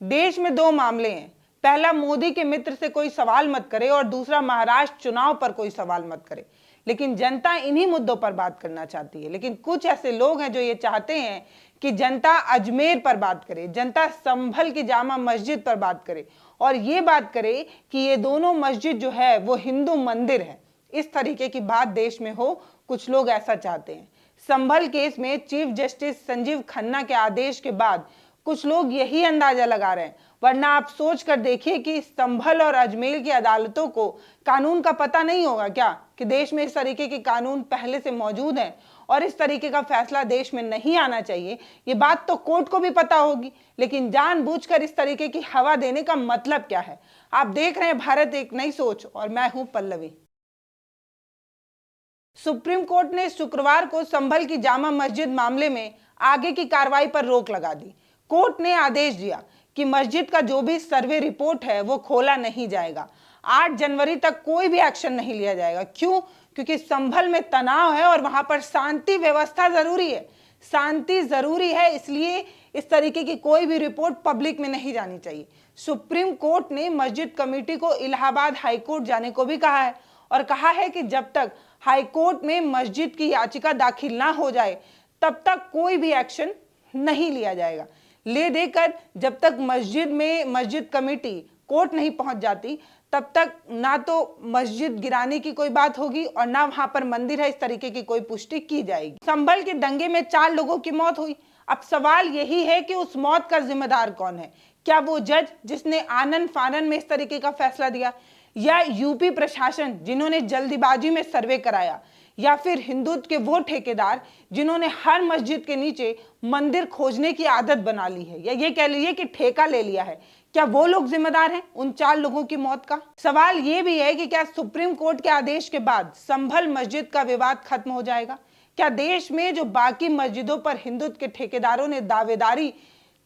देश में दो मामले हैं, पहला मोदी के मित्र से कोई सवाल मत करे और दूसरा महाराष्ट्र चुनाव पर कोई सवाल मत करे। लेकिन जनता इन्हीं मुद्दों पर बात करना चाहती है। लेकिन कुछ ऐसे लोग हैं जो ये चाहते हैं कि जनता अजमेर पर बात करे, जनता संभल की जामा मस्जिद पर बात करे और ये बात करे कि ये दोनों मस्जिद जो है वो हिंदू मंदिर है। इस तरीके की बात देश में हो, कुछ लोग ऐसा चाहते हैं। संभल केस में चीफ जस्टिस संजीव खन्ना के आदेश के बाद कुछ लोग यही अंदाजा लगा रहे हैं, वरना आप सोच कर देखिए कि संभल और अजमेर की अदालतों को कानून का पता नहीं होगा क्या, कि देश में इस तरीके के कानून पहले से मौजूद हैं और इस तरीके का फैसला देश में नहीं आना चाहिए। ये बात तो कोर्ट को भी पता होगी, लेकिन जानबूझकर इस तरीके की हवा देने का मतलब क्या है। आप देख रहे हैं भारत एक नई सोच और मैं हूं पल्लवी। सुप्रीम कोर्ट ने शुक्रवार को संभल की जामा मस्जिद मामले में आगे की कार्रवाई पर रोक लगा दी। कोर्ट ने आदेश दिया कि मस्जिद का जो भी सर्वे रिपोर्ट है वो खोला नहीं जाएगा। 8 जनवरी तक कोई भी एक्शन नहीं लिया जाएगा। क्यों? क्योंकि संभल में तनाव है और वहां पर शांति व्यवस्था जरूरी है। शांति जरूरी है, इसलिए इस तरीके की कोई भी रिपोर्ट पब्लिक में नहीं जानी चाहिए। सुप्रीम कोर्ट ने मस्जिद कमेटी को इलाहाबाद हाईकोर्ट जाने को भी कहा है और कहा है कि जब तक हाईकोर्ट में मस्जिद की याचिका दाखिल ना हो जाए तब तक कोई भी एक्शन नहीं लिया जाएगा। ले देकर जब तक मस्जिद कमेटी कोर्ट नहीं पहुंच जाती तब तक ना तो मस्जिद गिराने की कोई बात होगी और ना वहां पर मंदिर है इस तरीके की कोई पुष्टि की जाएगी। संभल के दंगे में 4 लोगों की मौत हुई। अब सवाल यही है कि उस मौत का जिम्मेदार कौन है? क्या वो जज जिसने आनन फानन में इस तरीके का फैसला दिया, या यूपी प्रशासन जिन्होंने जल्दीबाजी में सर्वे कराया, या फिर हिंदुत्व के वो ठेकेदार जिन्होंने हर मस्जिद के नीचे मंदिर खोजने की आदत बना ली है, या ये कह लीजिए कि ठेका ले लिया है? क्या वो लोग जिम्मेदार हैं उन 4 लोगों की मौत का? सवाल ये भी है कि क्या सुप्रीम कोर्ट के आदेश के बाद संभल मस्जिद का विवाद खत्म हो जाएगा? क्या देश में जो बाकी मस्जिदों पर हिंदुत्व के ठेकेदारों ने दावेदारी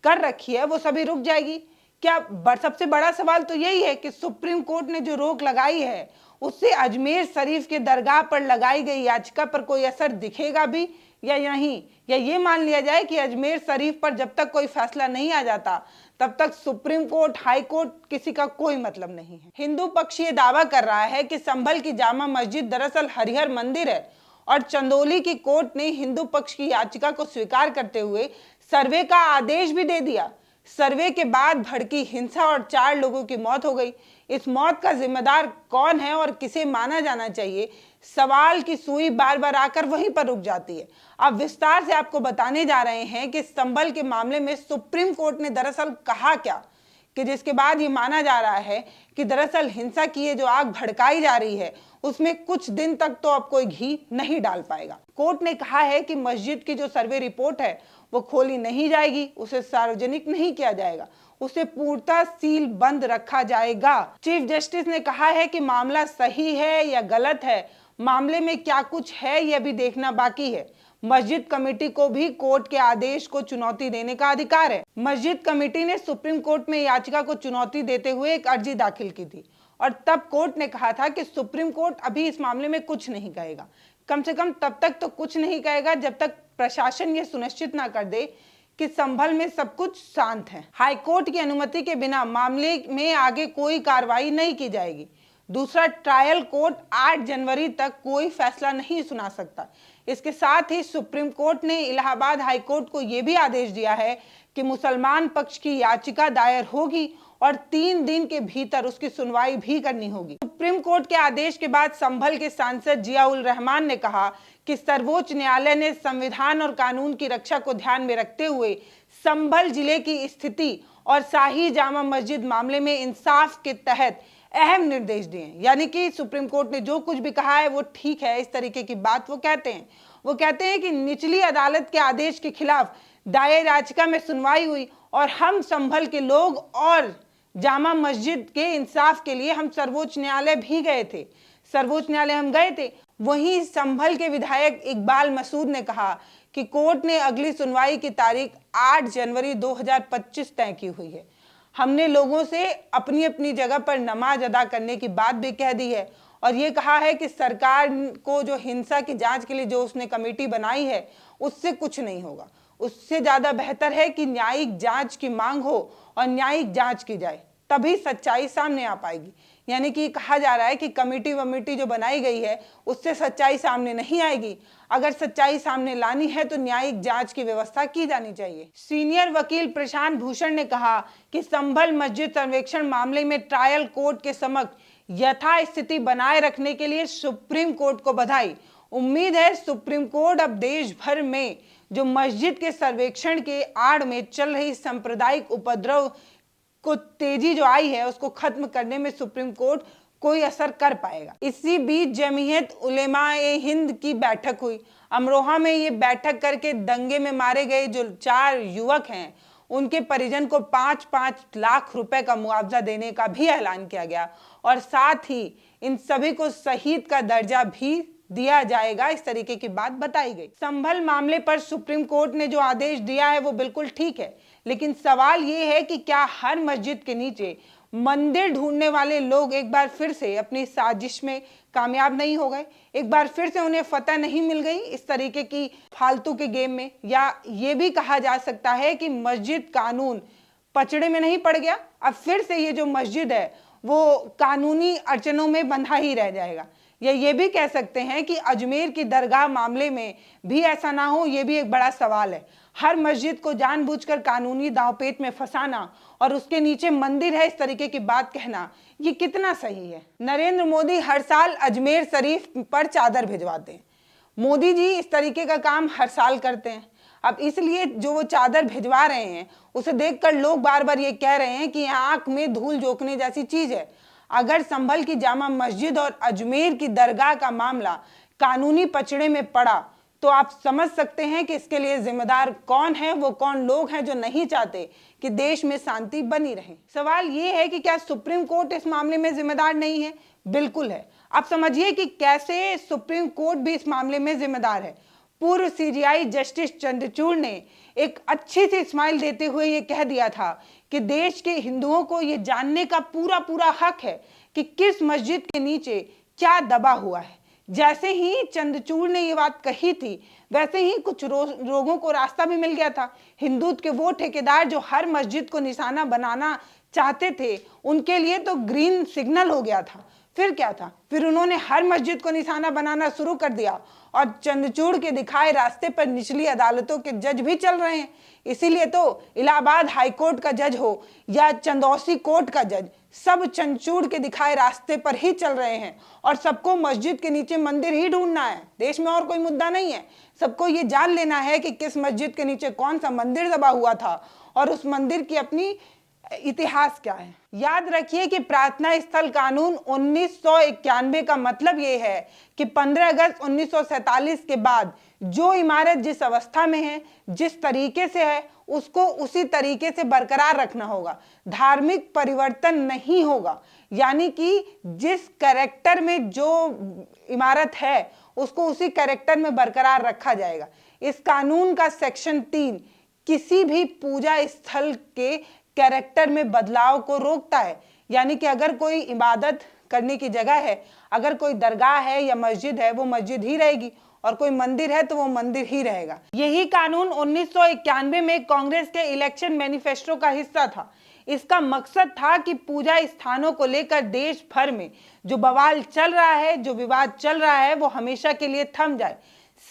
कर रखी है वो सभी रुक जाएगी? क्या सबसे बड़ा सवाल तो यही है कि सुप्रीम कोर्ट ने जो रोक लगाई है उससे अजमेर शरीफ के दरगाह पर लगाई गई याचिका पर कोई असर दिखेगा भी या नहीं? या ये मान लिया जाए कि अजमेर शरीफ पर जब तक कोई फैसला नहीं आ जाता तब तक सुप्रीम कोर्ट, हाई कोर्ट किसी का कोई मतलब नहीं है। हिंदू पक्ष ये दावा कर रहा है कि संभल की जामा मस्जिद दरअसल हरिहर मंदिर है और चंदौली की कोर्ट ने हिंदू पक्ष की याचिका को स्वीकार करते हुए सर्वे का आदेश भी दे दिया। सर्वे के बाद भड़की हिंसा और 4 लोगों की मौत हो गई। इस मौत का जिम्मेदार कौन है और किसे माना जाना चाहिए? सवाल की सुई बार बार आकर वहीं पर रुक जाती है। अब विस्तार से आपको बताने जा रहे हैं कि संभल के मामले में सुप्रीम कोर्ट ने दरअसल कहा क्या, कि जिसके बाद ये माना जा रहा है कि दरअसल हिंसा की ये जो आग भड़काई जा रही है उसमें कुछ दिन तक तो अब कोई घी नहीं डाल पाएगा। कोर्ट ने कहा है कि मस्जिद की जो सर्वे रिपोर्ट है वो खोली नहीं जाएगी, उसे सार्वजनिक नहीं किया जाएगा, उसे पूर्णतः सील बंद रखा जाएगा। चीफ जस्टिस ने कहा है कि मामला सही है या गलत है, मामले में क्या कुछ है यह भी देखना बाकी है। मस्जिद कमेटी को भी कोर्ट के आदेश को चुनौती देने का अधिकार है। मस्जिद कमेटी ने सुप्रीम कोर्ट में याचिका को चुनौती देते हुए एक अर्जी दाखिल की थी और तब कोर्ट ने कहा था कि सुप्रीम कोर्ट अभी इस मामले में कुछ नहीं कहेगा। कम से कम तब तक तो कुछ नहीं कहेगा जब तक प्रशासन ये सुनिश्चित ना कर दे कि संभल में सब कुछ शांत है। हाईकोर्ट की अनुमति के बिना मामले में आगे कोई कार्रवाई नहीं की जाएगी। दूसरा, ट्रायल कोर्ट 8 जनवरी तक कोई फैसला नहीं सुना सकता। इसके साथ ही सुप्रीम कोर्ट ने इलाहाबाद हाईकोर्ट को यह भी आदेश दिया है कि मुसलमान पक्ष की याचिका दायर होगी और 3 दिन के भीतर उसकी सुनवाई भी करनी होगी। सुप्रीम कोर्ट के आदेश के बाद संभल के सांसद जियाउल रहमान ने कहा कि सर्वोच्च न्यायालय ने संविधान और कानून की रक्षा को ध्यान में रखते हुए संभल जिले की स्थिति और शाही जामा मस्जिद मामले में इंसाफ के तहत अहम निर्देश दिए। यानी कि सुप्रीम कोर्ट ने जो कुछ भी कहा है वो ठीक है, इस तरीके की बात वो कहते हैं। वो कहते हैं कि निचली अदालत के आदेश के खिलाफ दायर याचिका में सुनवाई हुई और हम संभल के लोग और जामा मस्जिद के इंसाफ के लिए हम सर्वोच्च न्यायालय भी गए थे। सर्वोच्च न्यायालय हम गए थे। वहीं संभल के विधायक इकबाल मसूद ने कहा कि कोर्ट ने अगली सुनवाई की तारीख 8 जनवरी 2025 तय की हुई है। हमने लोगों से अपनी अपनी जगह पर नमाज अदा करने की बात भी कह दी है और ये कहा है कि सरकार को जो हिंसा की जांच के लिए जो उसने कमेटी बनाई है उससे कुछ नहीं होगा। उससे ज्यादा बेहतर है कि न्यायिक जांच की मांग हो और न्यायिक जांच की जाए, तभी सच्चाई सामने आ पाएगी। यानी कि कहा जा रहा है कि कमेटी वमेटी जो बनाई गई है उससे सच्चाई सामने नहीं आएगी। अगर सच्चाई सामने लानी है तो न्यायिक जांच की व्यवस्था की जानी चाहिए। सीनियर वकील प्रशांत भूषण ने कहा कि संभल मस्जिद सर्वेक्षण मामले में ट्रायल कोर्ट के समक्ष यथास्थिति बनाए रखने के लिए सुप्रीम कोर्ट को बधाई। उम्मीद है सुप्रीम कोर्ट अब देश भर में जो मस्जिद के सर्वेक्षण के आड़ में चल रही सांप्रदायिक उपद्रव को तेजी जो आई है उसको खत्म करने में सुप्रीम कोर्ट कोई असर कर पाएगा। इसी बीच जमीयत उलेमाए हिंद की बैठक हुई। अमरोहा में ये बैठक करके दंगे में मारे गए जो 4 युवक हैं उनके परिजन को 5-5 लाख रुपए का मुआवजा देने का भी ऐलान किया गया और साथ ही इन सभी को शहीद का दर्जा भी दिया जाएगा, इस तरीके की बात बताई गई। संभल मामले पर सुप्रीम कोर्ट ने जो आदेश दिया है वो बिल्कुल ठीक है, लेकिन सवाल ये है कि क्या हर मस्जिद के नीचे मंदिर ढूंढने वाले लोग एक बार फिर से अपनी साजिश में कामयाब नहीं हो गए, एक बार फिर से उन्हें फतह नहीं मिल गई इस तरीके की फालतू के गेम में। या ये भी कहा जा सकता है कि मस्जिद कानून पचड़े में नहीं पड़ गया, अब फिर से ये जो मस्जिद है वो कानूनी अड़चनों में बंधा ही रह जाएगा। या ये भी कह सकते हैं कि अजमेर की दरगाह मामले में भी ऐसा ना हो, ये भी एक बड़ा सवाल है। हर मस्जिद को जानबूझकर कानूनी दांवपेच में फंसाना और उसके नीचे मंदिर है इस तरीके की बात कहना, ये कितना सही है। नरेंद्र मोदी हर साल अजमेर शरीफ पर चादर भिजवाते हैं। मोदी जी इस तरीके का काम हर साल करते हैं। अब इसलिए जो वो चादर भिजवा रहे हैं उसे देखकर लोग बार बार ये कह रहे हैं कि आंख में धूल झोंकने जैसी चीज है। अगर संभल की जामा मस्जिद और अजमेर की दरगाह का मामला कानूनी पचड़े में पड़ा तो आप समझ सकते हैं कि इसके लिए जिम्मेदार कौन है, वो कौन लोग हैं जो नहीं चाहते कि देश में शांति बनी रहे। सवाल ये है कि क्या सुप्रीम कोर्ट इस मामले में जिम्मेदार नहीं है? बिल्कुल है। आप समझिए कि कैसे सुप्रीम कोर्ट भी इस मामले में जिम्मेदार है। पूर्व सीजीआई जस्टिस चंद्रचूड़ ने एक अच्छी सी स्माइल देते हुए ये कह दिया था कि देश के हिंदुओं को ये जानने का पूरा पूरा हक है कि किस मस्जिद के नीचे क्या दबा हुआ है। जैसे ही चंद्रचूड़ ने ये बात कही थी वैसे ही कुछ लोगों को रास्ता भी मिल गया था। हिंदुत्व के वो ठेकेदार जो हर मस्जिद को निशाना बनाना चाहते थे उनके लिए तो ग्रीन सिग्नल हो गया था। फिर क्या था, फिर उन्होंने हर मस्जिद को निशाना बनाना शुरू कर दिया और चंद्रचूड़ के दिखाए रास्ते पर निचली अदालतों के जज भी चल रहे हैं। इसीलिए तो इलाहाबाद हाई कोर्ट का जज हो या चंदौसी कोर्ट का जज, सब चंद्रचूड़ के दिखाए रास्ते पर ही चल रहे हैं और सबको मस्जिद के नीचे मंदिर ही ढूंढना है। देश में और कोई मुद्दा नहीं है। सबको ये जान लेना है कि किस मस्जिद के नीचे कौन सा मंदिर दबा हुआ था और उस मंदिर की अपनी इतिहास क्या है। याद रखिए कि प्रार्थना स्थल कानून 1991 का मतलब ये है कि 15 अगस्त 1947 के बाद जो इमारत जिस अवस्था में है, जिस तरीके से है, उसको उसी तरीके से बरकरार रखना होगा। धार्मिक परिवर्तन नहीं होगा। यानी कि जिस कैरेक्टर में जो इमारत है उसको उसी कैरेक्टर में बरकरार रखा जाएगा। इस कानून का सेक्शन 3 किसी भी पूजा स्थल के कैरेक्टर में बदलाव को रोकता है। यानी कि अगर कोई इबादत करने की जगह है, अगर कोई दरगाह है या मस्जिद है, वो मस्जिद ही रहेगी और कोई मंदिर है तो वो मंदिर ही रहेगा। यही कानून 1991 में कांग्रेस के इलेक्शन मैनिफेस्टो का हिस्सा था। इसका मकसद था कि पूजा स्थानों को लेकर देश भर में जो बवाल चल रहा है, जो विवाद चल रहा है, वो हमेशा के लिए थम जाए।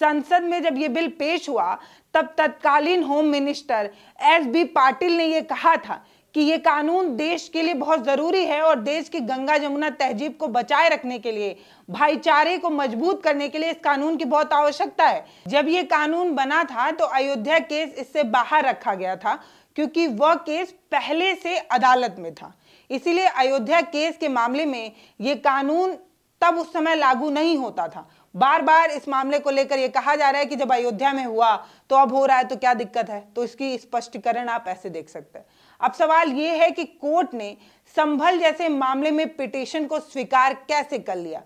संसद में जब ये बिल पेश हुआ तब तत्कालीन होम मिनिस्टर एस.बी. पाटिल ने ये कहा था कि ये कानून देश के लिए बहुत जरूरी है और देश की गंगा जमुना तहजीब को बचाए रखने के लिए, भाईचारे को मजबूत करने के लिए इस कानून की बहुत आवश्यकता है। जब ये कानून बना था तो अयोध्या केस इससे बाहर रखा गया था क्योंकि वह केस पहले से अदालत में था। इसीलिए अयोध्या केस के मामले में ये कानून तब उस समय लागू नहीं होता था। बार बार इस मामले को लेकर यह कहा जा रहा है कि जब अयोध्या में हुआ तो अब हो रहा है तो क्या दिक्कत है। तो इसकी स्पष्टीकरण आप ऐसे देख सकते हैं। अब सवाल यह है कि कोर्ट ने संभल जैसे मामले में पिटीशन को स्वीकार कैसे कर लिया।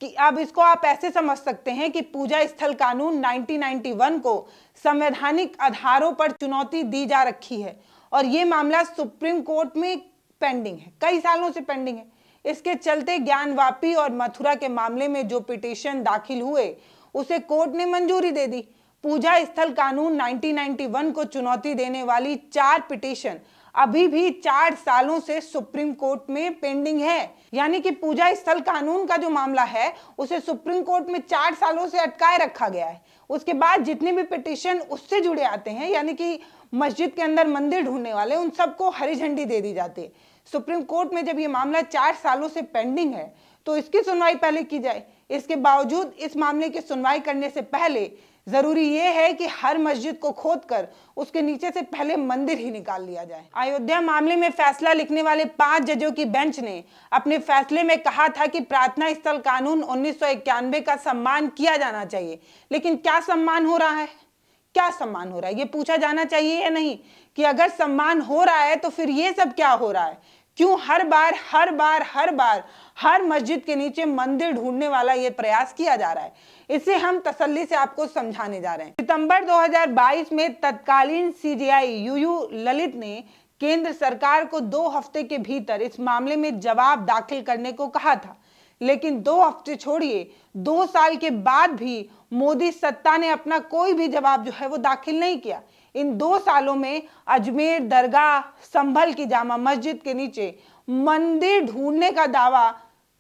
कि अब इसको आप ऐसे समझ सकते हैं कि पूजा स्थल कानून 1991 को संवैधानिक आधारों पर चुनौती दी जा रखी है और ये मामला सुप्रीम कोर्ट में पेंडिंग है, कई सालों से पेंडिंग है। इसके चलते ज्ञानवापी और मथुरा के मामले में जो पिटीशन दाखिल हुए उसे कोर्ट ने मंजूरी दे दी। पूजा स्थल कानून 1991 को चुनौती देने वाली 4 पिटीशन अभी भी 4 सालों से सुप्रीम कोर्ट में पेंडिंग है। यानी कि पूजा स्थल कानून का जो मामला है उसे सुप्रीम कोर्ट में 4 सालों से अटकाए रखा गया है। उसके बाद जितने भी पिटीशन उससे जुड़े आते हैं, यानी कि मस्जिद के अंदर मंदिर ढूंढने वाले, उन सबको हरी झंडी दे दी जाती है। सुप्रीम कोर्ट में जब ये मामला 4 सालों से पेंडिंग है तो इसकी सुनवाई पहले की जाए। इसके बावजूद इस मामले की सुनवाई करने से पहले जरूरी ये है कि हर मस्जिद को खोदकर उसके नीचे से पहले मंदिर ही निकाल लिया जाए। अयोध्या मामले में फैसला लिखने वाले 5 जजों की बेंच ने अपने फैसले में कहा था कि प्रार्थना स्थल कानून 1991 का सम्मान किया जाना चाहिए। लेकिन क्या सम्मान हो रहा है? क्या सम्मान हो रहा है ये पूछा जाना चाहिए या नहीं, कि अगर सम्मान हो रहा है तो फिर ये सब क्या हो रहा है? क्यों हर बार हर मस्जिद के नीचे मंदिर ढूंढने वाला ये प्रयास किया जा रहा है? इसे हम तसल्ली से आपको समझाने जा रहे हैं। सितंबर 2022 में तत्कालीन सीजेआई यूयू ललित ने केंद्र सरकार को 2 हफ्ते के भीतर इस मामले में जवाब दाखिल करने को कहा था। लेकिन 2 हफ्ते छोड़िए, 2 साल के बाद भी मोदी सत्ता ने अपना कोई भी जवाब जो है वो दाखिल नहीं किया। इन 2 सालों में अजमेर दरगाह, संभल की जामा मस्जिद के नीचे मंदिर ढूंढने का दावा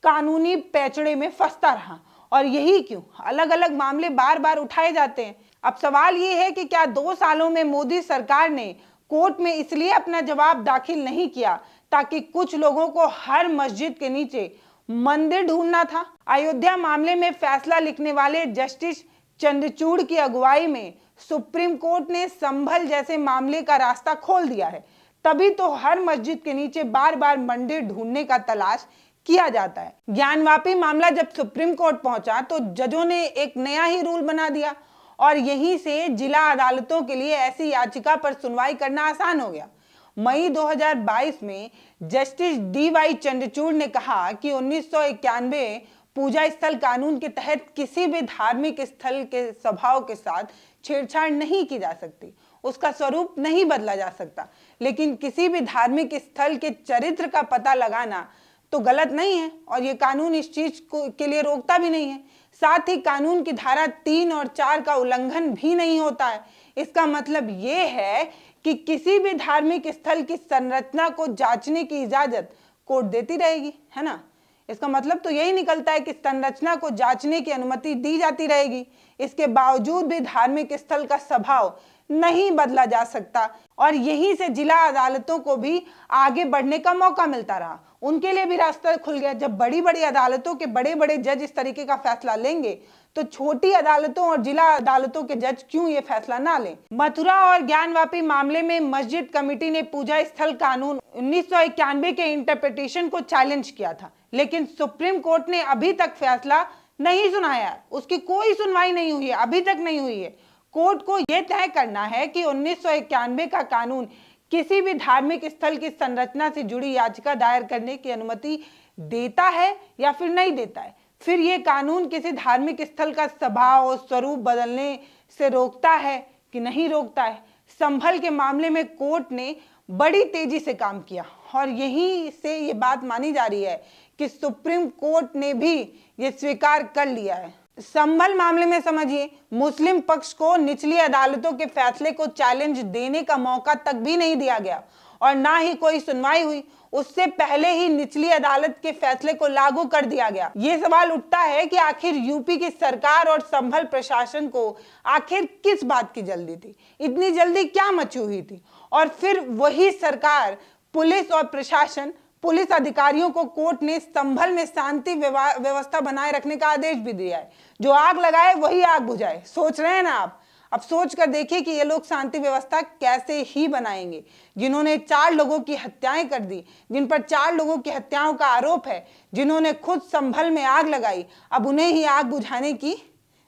कानूनी पैचड़े में फंसता रहा। और यही क्यों? अलग अलग मामले बार बार उठाए जाते हैं। अब सवाल ये है कि क्या 2 सालों में मोदी सरकार ने कोर्ट में इसलिए अपना जवाब दाखिल नहीं किया ताकि कुछ लोगों को हर मस्जिद के नीचे मंदिर ढूंढना था? अयोध्या मामले में फैसला लिखने वाले जस्टिस चंद्रचूड़ की अगुवाई में सुप्रीम कोर्ट ने संभल जैसे मामले का रास्ता खोल दिया है। तभी तो हर मस्जिद के नीचे बार बार मंदिर ढूंढने का तलाश किया जाता है। ज्ञानवापी मामला जब सुप्रीम कोर्ट पहुंचा तो जजों ने एक नया ही रूल बना दिया और यहीं से जिला अदालतों के लिए ऐसी याचिका पर सुनवाई करना आसान हो गया। मई 2022 में जस्टिस DY चंद्रचूड़ ने कहा कि 1991 पूजा स्थल कानून के तहत किसी भी धार्मिक स्थल के स्वभाव के साथ छेड़छाड़ नहीं की जा सकती, उसका स्वरूप नहीं बदला जा सकता। लेकिन किसी भी धार्मिक स्थल के चरित्र का पता लगाना तो गलत नहीं है और ये कानून इस चीज के लिए रोकता भी नहीं है। साथ ही कानून की धारा 3 और 4 का उल्लंघन भी नहीं होता है। इसका मतलब ये है कि किसी भी धार्मिक स्थल की संरचना को जांचने की इजाजत कोर्ट देती रहेगी, है ना? इसका मतलब तो यही निकलता है कि संरचना को जांचने की अनुमति दी जाती रहेगी। इसके बावजूद भी धार्मिक स्थल का स्वभाव नहीं बदला जा सकता और यहीं से जिला अदालतों को भी आगे बढ़ने का मौका मिलता रहा। उनके लिए भी रास्ता खुल गया। जब बड़ी बड़ी अदालतों के बड़े बड़े जज इस तरीके का फैसला लेंगे तो छोटी अदालतों और जिला अदालतों के जज क्यों ये फैसला ना लें? मथुरा और ज्ञानवापी मामले में मस्जिद कमेटी ने पूजा स्थल कानून 1991 के इंटरप्रिटेशन को चैलेंज किया था, लेकिन सुप्रीम कोर्ट ने अभी तक फैसला नहीं सुनाया। उसकी कोई सुनवाई नहीं हुई है, अभी तक नहीं हुई है। कोर्ट को यह तय करना है कि 1991 का कानून किसी भी धार्मिक स्थल की संरचना से जुड़ी याचिका दायर करने की अनुमति देता है या फिर नहीं देता है। फिर ये कानून किसी धार्मिक स्थल का स्वभाव और स्वरूप बदलने से रोकता है कि नहीं रोकता है। संभल के मामले में कोर्ट ने बड़ी तेजी से काम किया और यहीं से ये बात मानी जा रही है कि सुप्रीम कोर्ट ने भी ये स्वीकार कर लिया है। संभल मामले में समझिए, मुस्लिम पक्ष को निचली अदालतों के फैसले को चैलेंज देने का मौका तक भी नहीं दिया गया और ना ही कोई सुनवाई हुई। उससे पहले ही निचली अदालत के फैसले को लागू कर दिया गया। ये सवाल उठता है कि आखिर यूपी की सरकार और संभल प्रशासन को आखिर किस बात की जल्दी थी? इतनी जल्दी क्या मची हुई थी? और फिर वही सरकार, पुलिस और प्रशासन, पुलिस अधिकारियों को कोर्ट ने संभल में शांति व्यवस्था बनाए रखने का आदेश भी दिया है। जो आग लगाए वही आग बुझाए। सोच रहे हैं ना आप? अब सोच कर देखिए कि ये लोग शांति व्यवस्था कैसे ही बनाएंगे। जिन्होंने 4 लोगों की हत्याएं कर दी, जिन पर 4 लोगों की हत्याओं का आरोप है, जिन्होंने खुद संभल में आग लगाई, अब उन्हें ही आग बुझाने की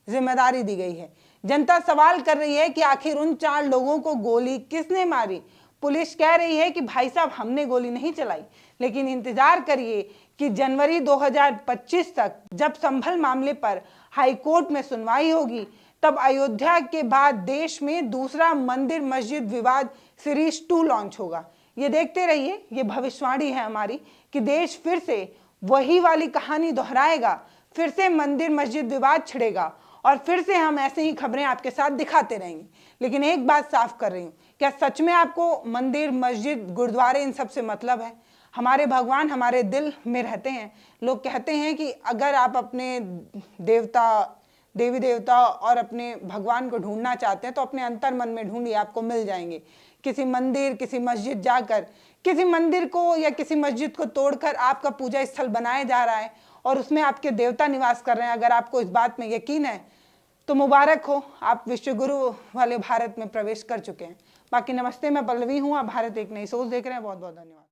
जिम्मेदारी दी गई है। जनता सवाल कर रही है कि आखिर उन 4 लोगों को गोली किसने मारी? पुलिस कह रही है कि भाई साहब हमने गोली नहीं चलाई। लेकिन इंतजार करिए कि जनवरी 2025 तक जब संभल मामले पर हाईकोर्ट में सुनवाई होगी, तब अयोध्या के बाद देश में दूसरा मंदिर मस्जिद विवाद सीरीज 2 लॉन्च होगा। ये देखते रहिए, ये भविष्यवाणी है हमारी कि देश फिर से वही वाली कहानी दोहराएगा, फिर से मंदिर मस्जिद विवाद छिड़ेगा और फिर से हम ऐसे ही खबरें आपके साथ दिखाते रहेंगे। लेकिन एक बात साफ कर रही हूँ, क्या सच में आपको मंदिर, मस्जिद, गुरुद्वारे इन सब से मतलब है? हमारे भगवान हमारे दिल में रहते हैं। लोग कहते हैं कि अगर आप अपने देवी देवता और अपने भगवान को ढूंढना चाहते हैं तो अपने अंतर मन में ढूंढिए, आपको मिल जाएंगे। किसी मंदिर, किसी मस्जिद जाकर, किसी मंदिर को या किसी मस्जिद को तोड़कर आपका पूजा स्थल बनाया जा रहा है और उसमें आपके देवता निवास कर रहे हैं, अगर आपको इस बात में यकीन है तो मुबारक हो, आप विश्व गुरु वाले भारत में प्रवेश कर चुके हैं। बाकी नमस्ते, मैं पल्लवी हूँ, आप भारत एक नई सोच देख रहे हैं। बहुत बहुत धन्यवाद।